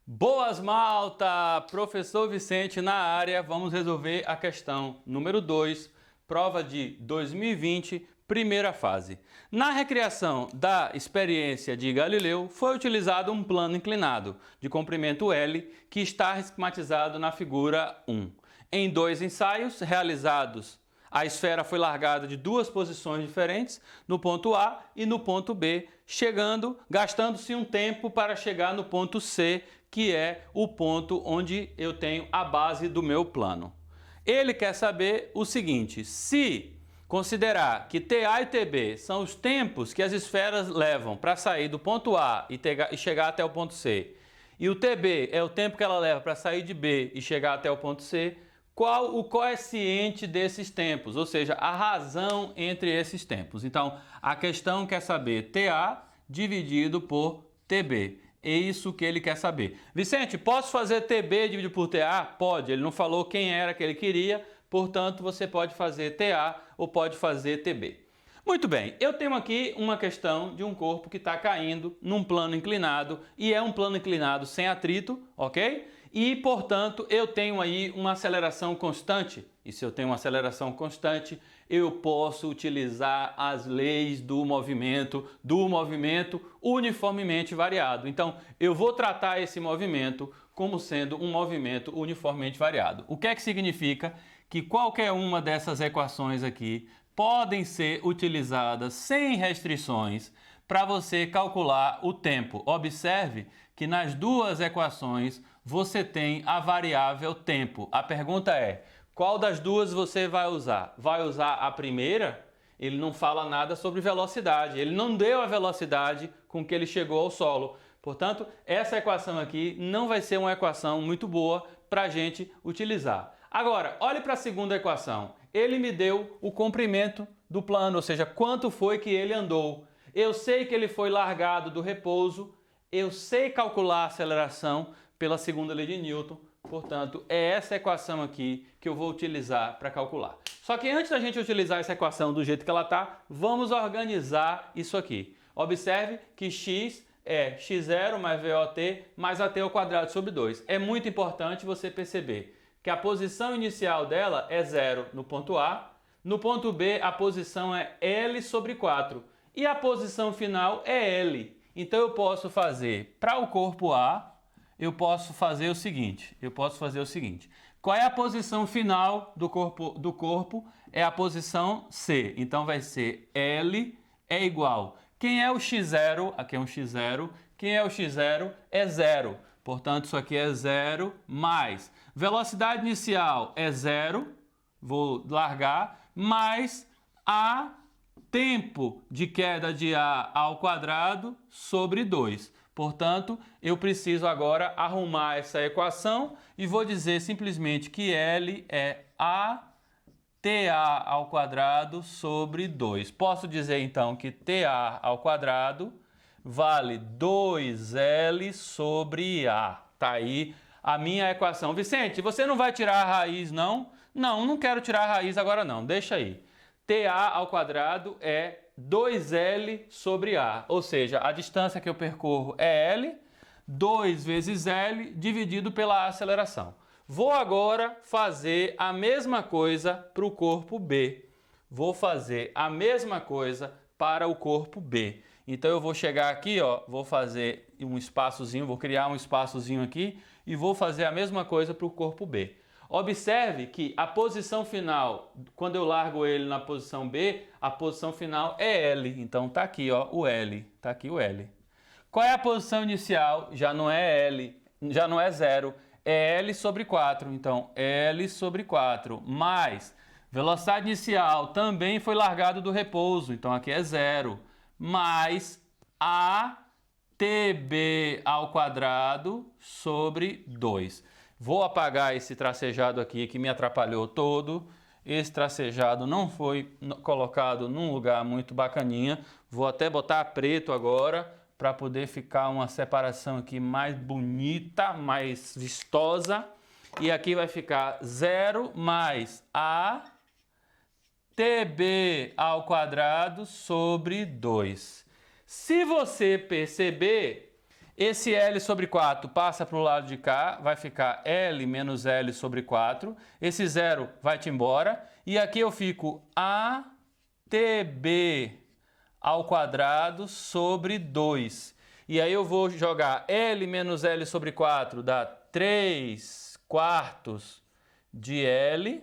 Boas malta! Professor Vicente na área, vamos resolver a questão número 2, prova de 2020, primeira fase. Na recriação da experiência de Galileu, foi utilizado um plano inclinado de comprimento L que está esquematizado na figura 1. Em dois ensaios realizados, a esfera foi largada de duas posições diferentes, no ponto A e no ponto B, gastando-se um tempo para chegar no ponto C, que é o ponto onde eu tenho a base do meu plano. Ele quer saber o seguinte: se considerar que TA e TB são os tempos que as esferas levam para sair do ponto A e chegar até o ponto C, e o TB é o tempo que ela leva para sair de B e chegar até o ponto C, qual o coeficiente desses tempos, ou seja, a razão entre esses tempos. Então, a questão quer saber TA dividido por TB. É isso que ele quer saber. Vicente, posso fazer TB dividido por TA? Pode. Ele não falou quem era que ele queria, portanto, você pode fazer TA ou pode fazer TB. Muito bem, eu tenho aqui uma questão de um corpo que está caindo num plano inclinado e é um plano inclinado sem atrito, ok? E, portanto, eu tenho aí uma aceleração constante. E se eu tenho uma aceleração constante, eu posso utilizar as leis do movimento uniformemente variado. Então, eu vou tratar esse movimento como sendo um movimento uniformemente variado. O que é que significa? Que qualquer uma dessas equações aqui podem ser utilizadas sem restrições para você calcular o tempo. Observe que nas duas equações você tem a variável tempo. A pergunta é: qual das duas você vai usar? Vai usar a primeira? Ele não fala nada sobre velocidade. Ele não deu a velocidade com que ele chegou ao solo. Portanto, essa equação aqui não vai ser uma equação muito boa para a gente utilizar. Agora, olhe para a segunda equação. Ele me deu o comprimento do plano, ou seja, quanto foi que ele andou. Eu sei que ele foi largado do repouso, eu sei calcular a aceleração pela segunda lei de Newton, portanto, é essa equação aqui que eu vou utilizar para calcular. Só que antes da gente utilizar essa equação do jeito que ela está, vamos organizar isso aqui. Observe que x é x0 mais VOT mais AT ao quadrado sobre 2. É muito importante você perceber que a posição inicial dela é 0 no ponto A, no ponto B a posição é L sobre 4 e a posição final é L. Então eu posso fazer para o corpo A, eu posso fazer o seguinte, qual é a posição final do corpo? É a posição C. Então vai ser L é igual. Quem é o x0? Aqui é um x0. Quem é o x0? É 0. Portanto, isso aqui é 0 mais velocidade inicial é 0, vou largar, mais a tempo de queda de A ao quadrado sobre 2. Portanto, eu preciso agora arrumar essa equação e vou dizer simplesmente que L é ATA ao quadrado sobre 2. Posso dizer então que TA ao quadrado vale 2L sobre A. Tá aí a minha equação. Vicente, você não vai tirar a raiz, não? Não quero tirar a raiz agora não, deixa aí. TA ao quadrado é 2L sobre A, ou seja, a distância que eu percorro é L, 2 vezes L dividido pela aceleração. Vou agora fazer a mesma coisa para o corpo B. Vou fazer a mesma coisa para o corpo B. Então eu vou chegar aqui, ó, vou fazer um espaçozinho, vou criar um espaçozinho aqui e vou fazer a mesma coisa para o corpo B. Observe que a posição final, quando eu largo ele na posição B, a posição final é L. Então tá aqui, ó, o L. Tá aqui o L. Qual é a posição inicial? Já não é L, já não é 0, é L sobre 4. Então L sobre 4 mais velocidade inicial também foi largado do repouso. Então aqui é 0 mais ATB ao quadrado sobre 2. Vou apagar esse tracejado aqui que me atrapalhou todo. Esse tracejado não foi colocado num lugar muito bacaninha. Vou até botar preto agora para poder ficar uma separação aqui mais bonita, mais vistosa. E aqui vai ficar 0 mais ATB ao quadrado sobre 2. Se você perceber, Esse L sobre 4 passa para o lado de cá, vai ficar L menos L sobre 4. Esse zero vai-te embora. E aqui eu fico ATB ao quadrado sobre 2. E aí eu vou jogar L menos L sobre 4, dá 3 quartos de L.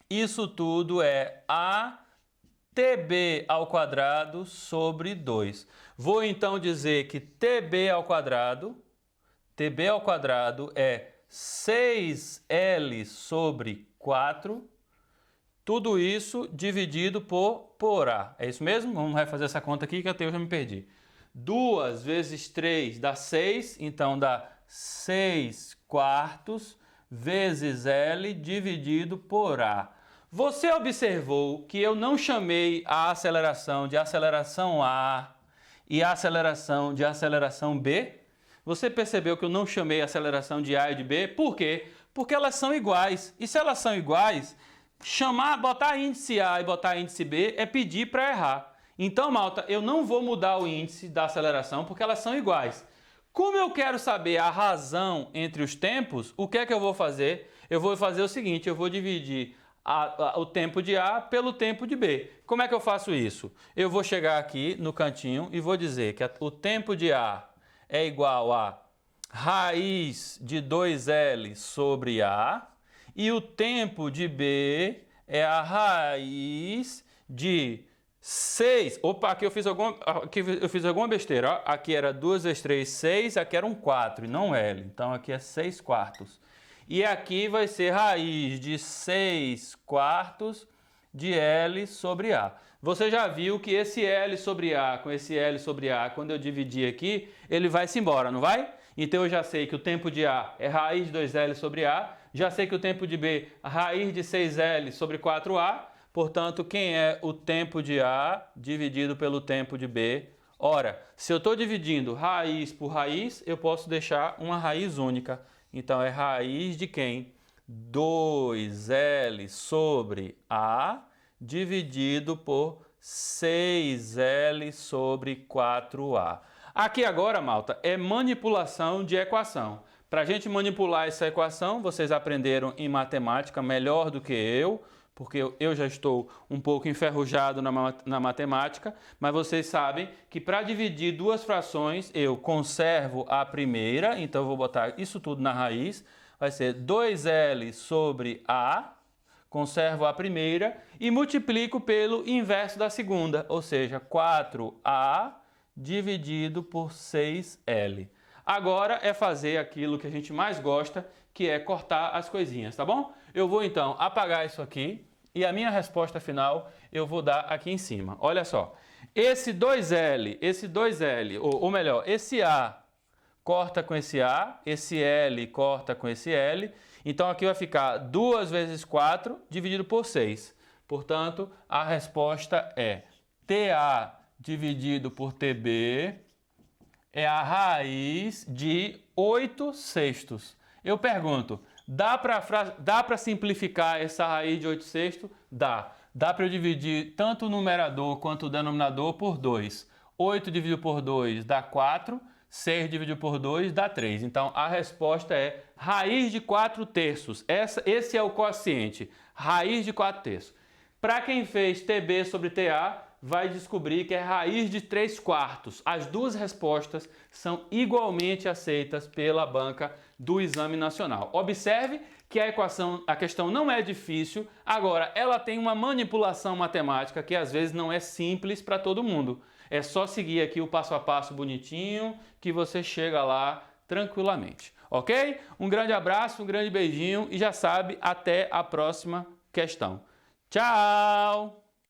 Isso tudo é ATB ao quadrado sobre 2. Vou então dizer que TB ao quadrado é 6L sobre 4, tudo isso dividido por A. É isso mesmo? Vamos refazer essa conta aqui que até eu já me perdi. 2 vezes 3 dá 6, então dá 6 quartos vezes L dividido por A. Você observou que eu não chamei a aceleração de aceleração A e a aceleração de aceleração B? Você percebeu que eu não chamei a aceleração de A e de B? Por quê? Porque elas são iguais. E se elas são iguais, botar índice A e botar índice B é pedir para errar. Então, malta, eu não vou mudar o índice da aceleração porque elas são iguais. Como eu quero saber a razão entre os tempos, o que é que eu vou fazer? Eu vou fazer o seguinte, eu vou dividir o tempo de A pelo tempo de B. Como é que eu faço isso? Eu vou chegar aqui no cantinho e vou dizer que o tempo de A é igual a raiz de 2L sobre A e o tempo de B é a raiz de 6. Opa, aqui eu fiz alguma besteira. Ó. Aqui era 2 vezes 3, 6. Aqui era um 4 e não L. Então aqui é 6 quartos. E aqui vai ser raiz de 6 quartos de L sobre A. Você já viu que esse L sobre A com esse L sobre A, quando eu dividir aqui, ele vai se embora, não vai? Então eu já sei que o tempo de A é raiz de 2L sobre A. Já sei que o tempo de B é raiz de 6L sobre 4A. Portanto, quem é o tempo de A dividido pelo tempo de B? Ora, se eu estou dividindo raiz por raiz, eu posso deixar uma raiz única. Então, é raiz de quem? 2L sobre A dividido por 6L sobre 4A. Aqui agora, malta, é manipulação de equação. Para a gente manipular essa equação, vocês aprenderam em matemática melhor do que eu, porque eu já estou um pouco enferrujado na matemática, mas vocês sabem que para dividir duas frações eu conservo a primeira, então eu vou botar isso tudo na raiz, vai ser 2L sobre A, conservo a primeira e multiplico pelo inverso da segunda, ou seja, 4A dividido por 6L. Agora é fazer aquilo que a gente mais gosta, que é cortar as coisinhas, tá bom? Eu vou então apagar isso aqui e a minha resposta final eu vou dar aqui em cima. Olha só, esse 2L, ou melhor, esse A corta com esse A, esse L corta com esse L, então aqui vai ficar 2 vezes 4 dividido por 6. Portanto, a resposta é TA dividido por TB é a raiz de 8/6. Eu pergunto, dá para simplificar essa raiz de 8/6? Dá. Dá para eu dividir tanto o numerador quanto o denominador por 2. 8 dividido por 2 dá 4, 6 dividido por 2 dá 3. Então, a resposta é raiz de 4/3. Esse é o quociente, raiz de 4/3. Para quem fez TB sobre TA, vai descobrir que é raiz de 3/4. As duas respostas são igualmente aceitas pela banca do Exame Nacional. Observe que a questão não é difícil, agora ela tem uma manipulação matemática que às vezes não é simples para todo mundo. É só seguir aqui o passo a passo bonitinho que você chega lá tranquilamente, ok? Um grande abraço, um grande beijinho e já sabe, até a próxima questão. Tchau!